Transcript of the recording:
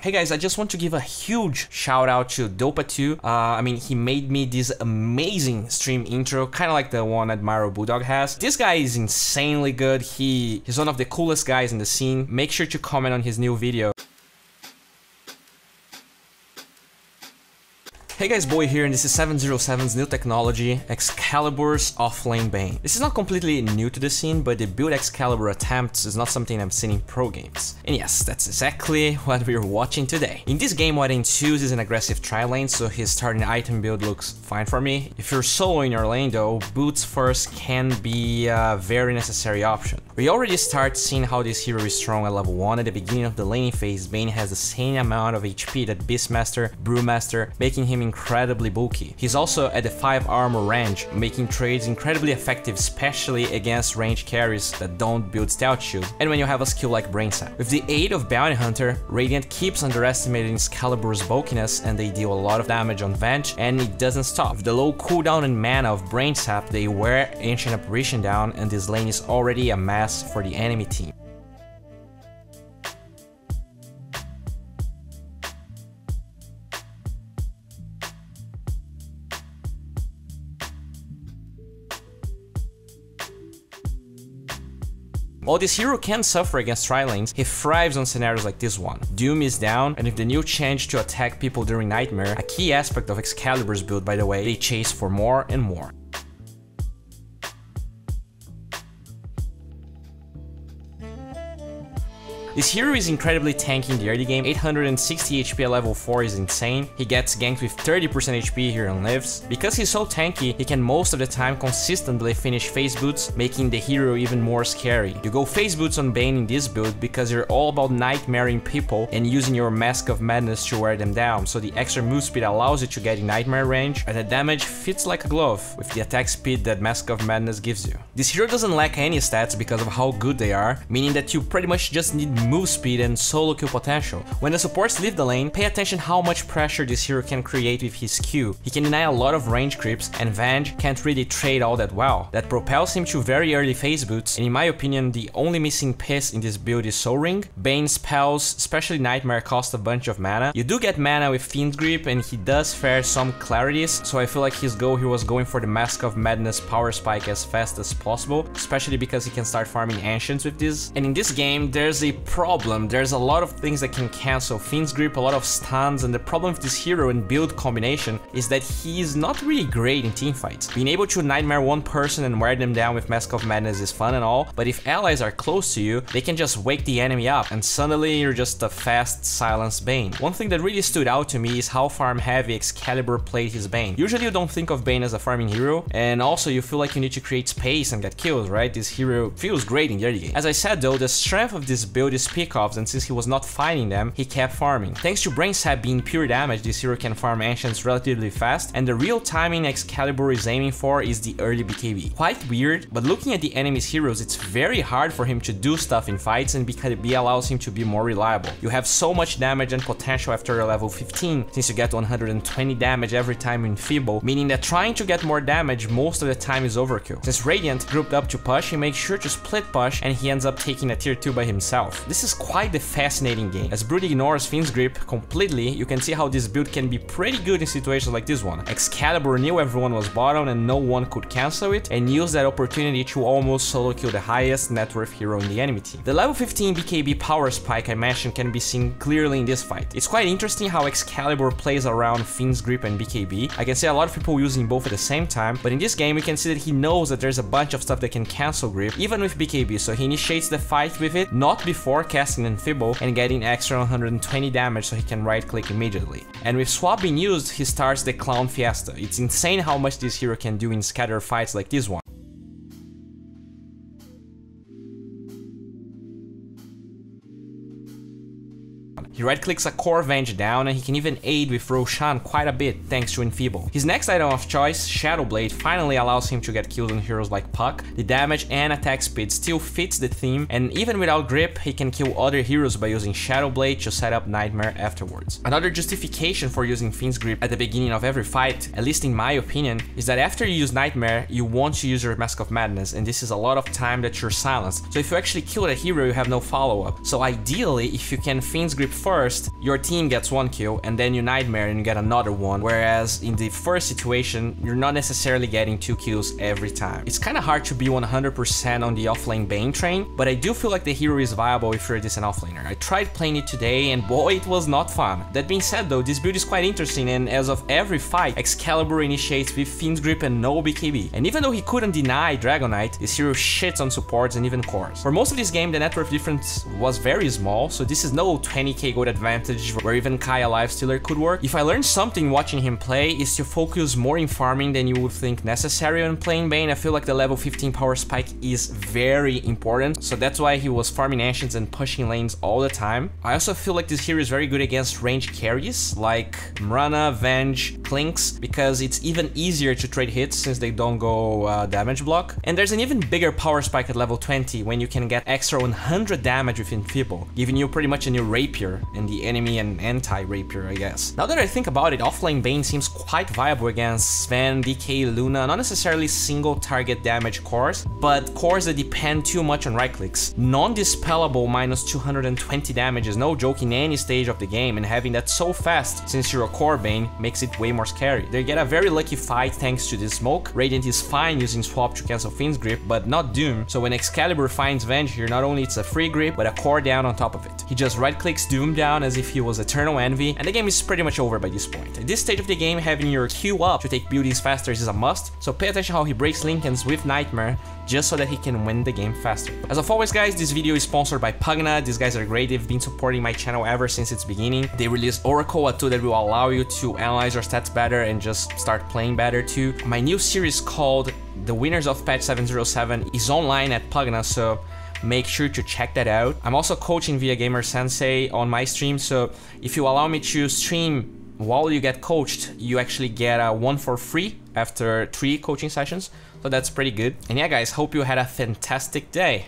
Hey guys, I just want to give a huge shout out to Dopa2. I mean, he made me this amazing stream intro, kind of like the one that Myro Bulldog has. This guy is insanely good. He's one of the coolest guys in the scene. Make sure to comment on his new video. Hey guys, Boy here, and this is 7.07's new technology, Excalibur's Offlane Bane. This is not completely new to the scene, but the build Excalibur attempts is not something I've seen in pro games. And yes, that's exactly what we're watching today. In this game, what I choose is an aggressive tri-lane, so his starting item build looks fine for me. If you're solo in your lane though, boots first can be a very necessary option. We already start seeing how this hero is strong at level 1. At the beginning of the laning phase, Bane has the same amount of HP that Beastmaster, Brewmaster, making him incredibly bulky. He's also at the 5 armor range, making trades incredibly effective, especially against range carries that don't build stealth shield, and when you have a skill like Brain Sap. With the aid of Bounty Hunter, Radiant keeps underestimating Excalibur's bulkiness, and they deal a lot of damage on Venge, and it doesn't stop. With the low cooldown and mana of Brain Sap, they wear Ancient Apparition down, and this lane is already a mess for the enemy team. While this hero can suffer against tri-lanes, he thrives on scenarios like this one. Doom is down, and with the new change to attack people during Nightmare, a key aspect of Excalibur's build by the way, they chase for more and more. This hero is incredibly tanky in the early game. 860 HP at level 4 is insane. He gets ganked with 30% HP here and lives. Because he's so tanky, he can most of the time consistently finish phase boots, making the hero even more scary. You go phase boots on Bane in this build because you're all about nightmaring people and using your Mask of Madness to wear them down, so the extra move speed allows you to get in nightmare range, and the damage fits like a glove with the attack speed that Mask of Madness gives you. This hero doesn't lack any stats because of how good they are, meaning that you pretty much just need move speed and solo kill potential. When the supports leave the lane, pay attention how much pressure this hero can create with his Q. He can deny a lot of range creeps, and Venge can't really trade all that well. That propels him to very early phase boots, and in my opinion, the only missing piece in this build is Soul Ring. Bane spells, especially Nightmare, cost a bunch of mana. You do get mana with Fiend Grip, and he does fare some clarities, so I feel like his goal here was going for the Mask of Madness power spike as fast as possible, especially because he can start farming Ancients with this. And in this game, there's a problem. There's a lot of things that can cancel Fiend's Grip, a lot of stuns, and the problem with this hero and build combination is that he is not really great in teamfights. Being able to nightmare one person and wear them down with Mask of Madness is fun and all, but if allies are close to you, they can just wake the enemy up, and suddenly you're just a fast, silenced Bane. One thing that really stood out to me is how farm heavy Excalibur played his Bane. Usually you don't think of Bane as a farming hero, and also you feel like you need to create space and get kills, right? This hero feels great in the early game. As I said though, the strength of this build is pickoffs, and since he was not fighting them, he kept farming. Thanks to Brain Sap being pure damage, this hero can farm Ancients relatively fast, and the real timing Excalibur is aiming for is the early BKB. Quite weird, but looking at the enemy's heroes, it's very hard for him to do stuff in fights, and BKB allows him to be more reliable. You have so much damage and potential after your level 15, since you get 120 damage every time in Feeble, meaning that trying to get more damage most of the time is overkill. Since Radiant grouped up to push, he makes sure to split push, and he ends up taking a tier 2 by himself. This is quite the fascinating game. As Brood ignores Fiend's Grip completely, you can see how this build can be pretty good in situations like this one. Excalibur knew everyone was bottom and no one could cancel it, and used that opportunity to almost solo kill the highest net worth hero in the enemy team. The level 15 BKB power spike I mentioned can be seen clearly in this fight. It's quite interesting how Excalibur plays around Fiend's Grip and BKB. I can see a lot of people using both at the same time, but in this game you can see that he knows that there's a bunch of stuff that can cancel Grip, even with BKB, so he initiates the fight with it, not before casting Enfeeble and getting extra 120 damage so he can right click immediately. And with swap being used, he starts the Clown Fiesta. It's insane how much this hero can do in scatter fights like this one. He right-clicks a core Venge down, and he can even aid with Roshan quite a bit thanks to Enfeeble. His next item of choice, Shadow Blade, finally allows him to get kills on heroes like Puck. The damage and attack speed still fits the theme, and even without grip, he can kill other heroes by using Shadow Blade to set up Nightmare afterwards. Another justification for using Fiend's Grip at the beginning of every fight, at least in my opinion, is that after you use Nightmare, you want to use your Mask of Madness, and this is a lot of time that you're silenced. So if you actually kill a hero, you have no follow-up. So ideally, if you can Fiend's Grip first, your team gets 1 kill, and then you nightmare and you get another one, whereas in the first situation, you're not necessarily getting 2 kills every time. It's kind of hard to be 100% on the Offlane Bane train, but I do feel like the hero is viable if you're a decent offlaner. I tried playing it today, and boy, it was not fun. That being said though, this build is quite interesting, and as of every fight, Excalibur initiates with Fiend's Grip and no BKB. And even though he couldn't deny Dragon Knight, this hero shits on supports and even cores. For most of this game, the net worth difference was very small, so this is no 20k gold advantage where even Kaya Lifestealer could work. If I learned something watching him play, is to focus more in farming than you would think necessary when playing Bane. I feel like the level 15 power spike is very important, so that's why he was farming ancients and pushing lanes all the time. I also feel like this hero is very good against range carries like Mrana, Venge, Clinks, because it's even easier to trade hits since they don't go damage block. And there's an even bigger power spike at level 20 when you can get extra 100 damage with Enfeeble, giving you pretty much a new rapier and the enemy and anti-rapier, I guess. Now that I think about it, Offlane Bane seems quite viable against Sven, DK, Luna, not necessarily single target damage cores, but cores that depend too much on right clicks. Non-dispellable minus 220 damage is no joke in any stage of the game, and having that so fast since you're a core Bane makes it way more scary. They get a very lucky fight thanks to this smoke. Radiant is fine using swap to cancel Fiend's Grip, but not Doom, so when Excalibur finds Venge here, not only it's a free grip, but a core down on top of it. He just right clicks Doom down as if he was Eternal Envy, and the game is pretty much over by this point. At this stage of the game, having your Q up to take buildings faster is a must, so pay attention how he breaks Lincolns with Nightmare, just so that he can win the game faster. As of always guys, this video is sponsored by Pvgna. These guys are great, they've been supporting my channel ever since its beginning. They released Oracle, a tool that will allow you to analyze your stats better and just start playing better too. My new series called The Winners of Patch 7.07 is online at Pvgna, so make sure to check that out. I'm also coaching via gamersensei on my stream, so if you allow me to stream while you get coached, you actually get one for free after 3 coaching sessions, so that's pretty good. And yeah guys, hope you had a fantastic day.